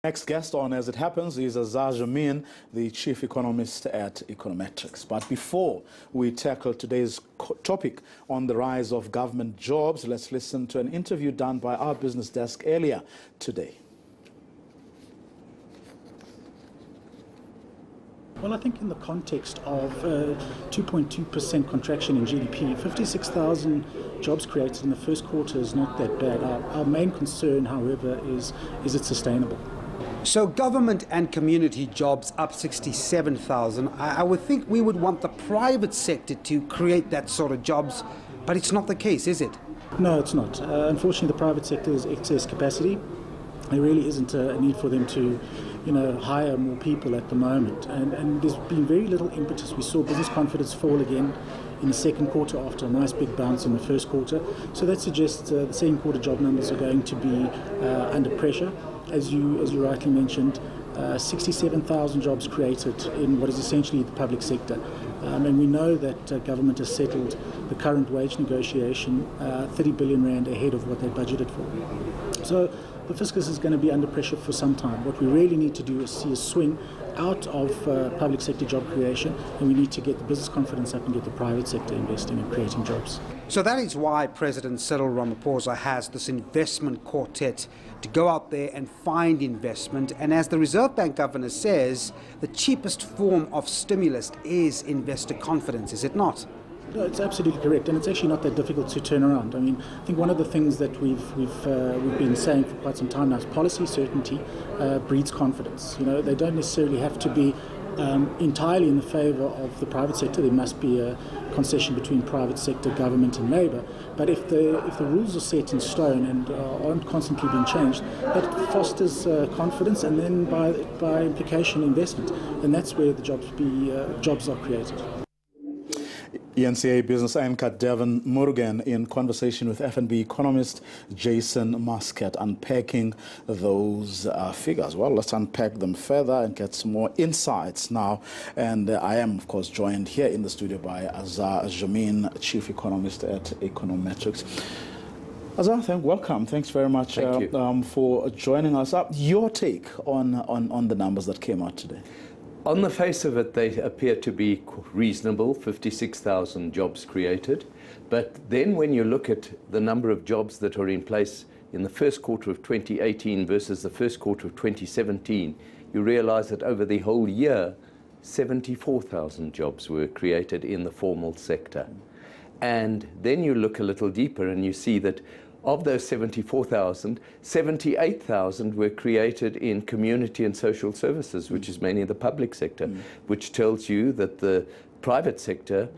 Next guest on As It Happens is Azar Jammine, the chief economist at Econometrix. But before we tackle today's topic on the rise of government jobs, let's listen to an interview done by our business desk earlier today. Well, I think in the context of 2.2% contraction in GDP, 56,000 jobs created in the first quarter is not that bad. Our main concern, however, is it sustainable? So government and community jobs up 67,000. I would think we would want the private sector to create that sort of jobs, but it's not the case, is it? No, it's not. Unfortunately, the private sector has excess capacity. There really isn't a need for them to, hire more people at the moment. And there's been very little impetus. We saw business confidence fall again in the second quarter after a nice big bounce in the first quarter. So that suggests the second quarter job numbers are going to be under pressure. As you rightly mentioned, 67,000 jobs created in what is essentially the public sector. And we know that government has settled the current wage negotiation 30 billion rand ahead of what they budgeted for. So the fiscus is going to be under pressure for some time. What we really need to do is see a swing out of public sector job creation, and we need to get the business confidence up and get the private sector investing and creating jobs. So that is why President Cyril Ramaphosa has this investment quartet to go out there and find investment. And as the Reserve Bank governor says, the cheapest form of stimulus is investor confidence, is it not? No, it's absolutely correct, and it's actually not that difficult to turn around. I mean, I think one of the things that we've been saying for quite some time now is policy certainty breeds confidence. They don't necessarily have to be entirely in the favour of the private sector. There must be a concession between private sector, government and labour. But if the rules are set in stone and aren't constantly being changed, that fosters confidence and then by implication investment. And that's where the jobs are created. ENCA business anchor Devan Murugan in conversation with FNB Economist Jason Muscat, unpacking those figures. Well, let's unpack them further and get some more insights now. And I am, of course, joined here in the studio by Azar Jammine, chief economist at Econometrix. Azar, welcome. Thanks very much for joining us. Your take on the numbers that came out today? On the face of it, they appear to be reasonable, 56,000 jobs created. But then when you look at the number of jobs that are in place in the first quarter of 2018 versus the first quarter of 2017, you realize that over the whole year, 74,000 jobs were created in the formal sector. And then you look a little deeper and you see that of those 74,000, 78,000 were created in community and social services, which is mainly the public sector, which tells you that the private sector,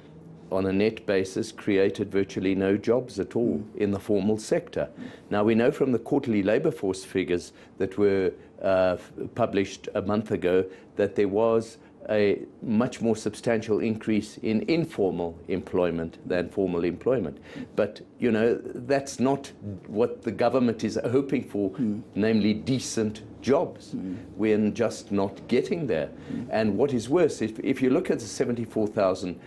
on a net basis, created virtually no jobs at all in the formal sector. Now, we know from the quarterly labour force figures that were published a month ago that there was a much more substantial increase in informal employment than formal employment. But, that's not what the government is hoping for, namely decent jobs. We're just not getting there. And what is worse, if you look at the 74,000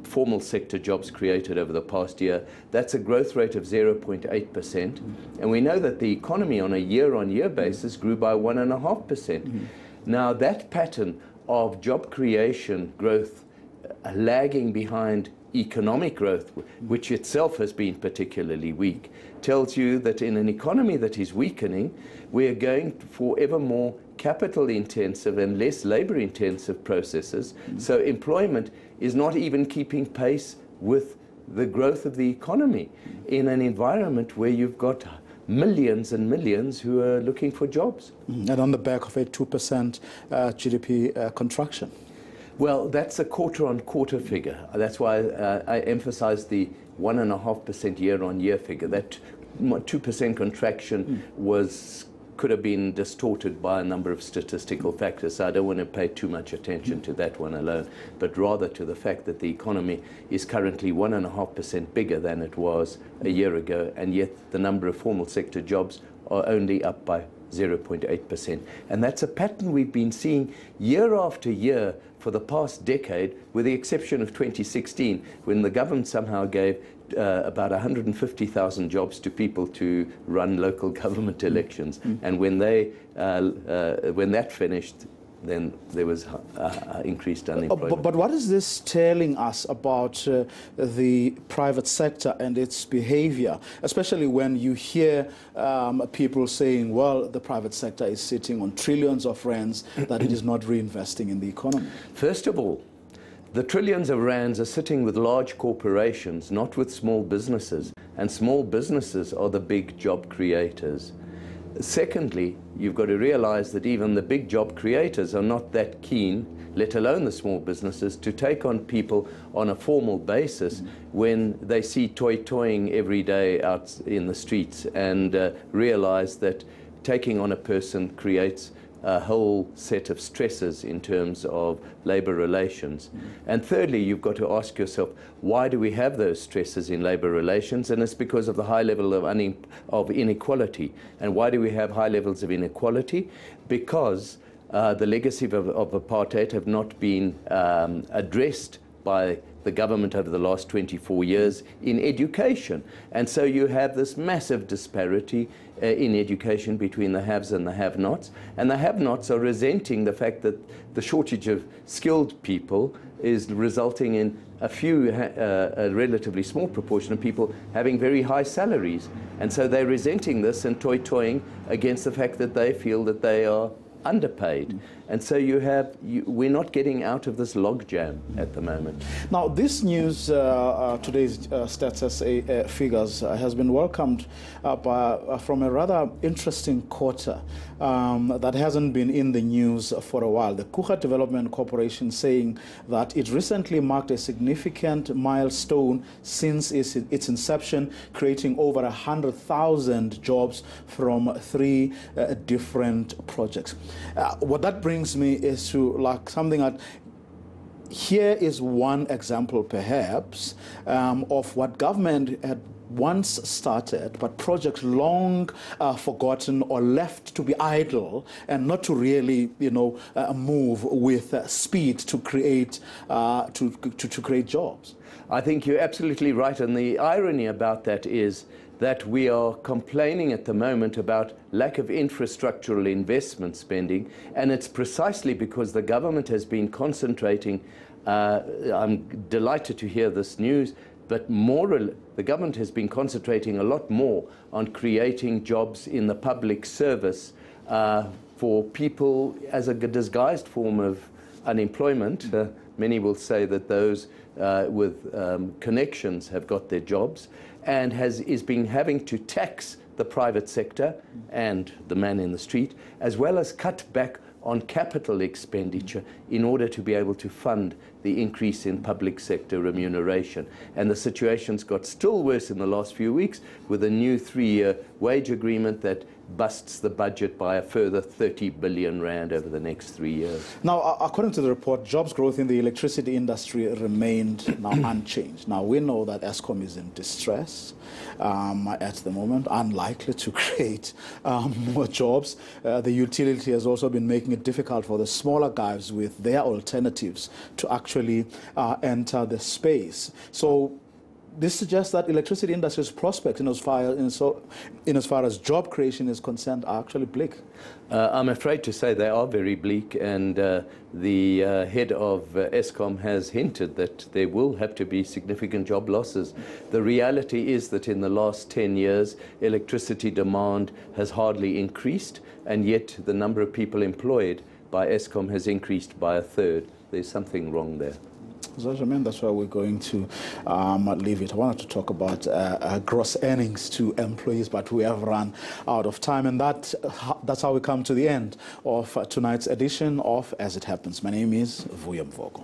formal sector jobs created over the past year, that's a growth rate of 0.8%. And we know that the economy on a year-on-year basis grew by 1.5%. Now, that pattern of job creation growth lagging behind economic growth, which itself has been particularly weak, tells you that in an economy that is weakening, we are going for ever more capital-intensive and less labor-intensive processes. So employment is not even keeping pace with the growth of the economy in an environment where you've got millions and millions who are looking for jobs. And on the back of a 2% GDP contraction. Well, that's a quarter-on-quarter figure. That's why I emphasize the 1.5% year-on-year figure. That 2% contraction could have been distorted by a number of statistical factors. So I don't want to pay too much attention to that one alone, but rather to the fact that the economy is currently 1.5% bigger than it was a year ago, and yet the number of formal sector jobs are only up by 0.8%. And that's a pattern we've been seeing year after year for the past decade, with the exception of 2016, when the government somehow gave about 150,000 jobs to people to run local government elections. And when that finished, then there was increased unemployment. But what is this telling us about the private sector and its behavior, especially when you hear people saying, well, the private sector is sitting on trillions of rands that it is not reinvesting in the economy? First of all, the trillions of rands are sitting with large corporations, not with small businesses, and small businesses are the big job creators. Secondly, you've got to realize that even the big job creators are not that keen, let alone the small businesses, to take on people on a formal basis when they see toy-toying every day out in the streets, and realize that taking on a person creates a whole set of stresses in terms of labor relations. And thirdly, you've got to ask yourself, why do we have those stresses in labor relations? And it's because of the high level of inequality. And why do we have high levels of inequality? Because the legacy of apartheid have not been addressed by the government over the last 24 years in education. And so you have this massive disparity in education between the haves and the have-nots. And the have-nots are resenting the fact that the shortage of skilled people is resulting in a relatively small proportion of people having very high salaries. And so they're resenting this and toy-toying against the fact that they feel that they are underpaid. And so we're not getting out of this logjam at the moment. Now, this news, today's Stats SA figures, has been welcomed from a rather interesting quarter that hasn't been in the news for a while. The Kucha Development Corporation saying that it recently marked a significant milestone since its inception, creating over 100,000 jobs from 3 different projects. What that brings me is to something that here is one example perhaps of what government had once started, but projects long forgotten or left to be idle and not to really, move with speed to create to create jobs. I think you're absolutely right, and the irony about that is that we are complaining at the moment about lack of infrastructural investment spending, and it's precisely because the government has been concentrating, I'm delighted to hear this news, but the government has been concentrating a lot more on creating jobs in the public service for people as a disguised form of unemployment. Many will say that those with connections have got their jobs, and is being having to tax the private sector and the man in the street, as well as cut back on capital expenditure in order to be able to fund the increase in public sector remuneration. And the situation's got still worse in the last few weeks with a new 3-year wage agreement that busts the budget by a further 30 billion rand over the next 3 years. Now, according to the report, jobs growth in the electricity industry remained now unchanged. Now, we know that Eskom is in distress at the moment, unlikely to create more jobs. The utility has also been making it difficult for the smaller guys with their alternatives to actually enter the space. So this suggests that electricity industry's prospects in as far as job creation is concerned are actually bleak. I'm afraid to say they are very bleak, and the head of Eskom has hinted that there will have to be significant job losses. The reality is that in the last 10 years, electricity demand has hardly increased, and yet the number of people employed by Eskom has increased by 1/3. There's something wrong there. Azar Jammine, that's why we're going to leave it. I wanted to talk about gross earnings to employees, but we have run out of time, and that's how we come to the end of tonight's edition of As It Happens. My name is Vuya Mvogo.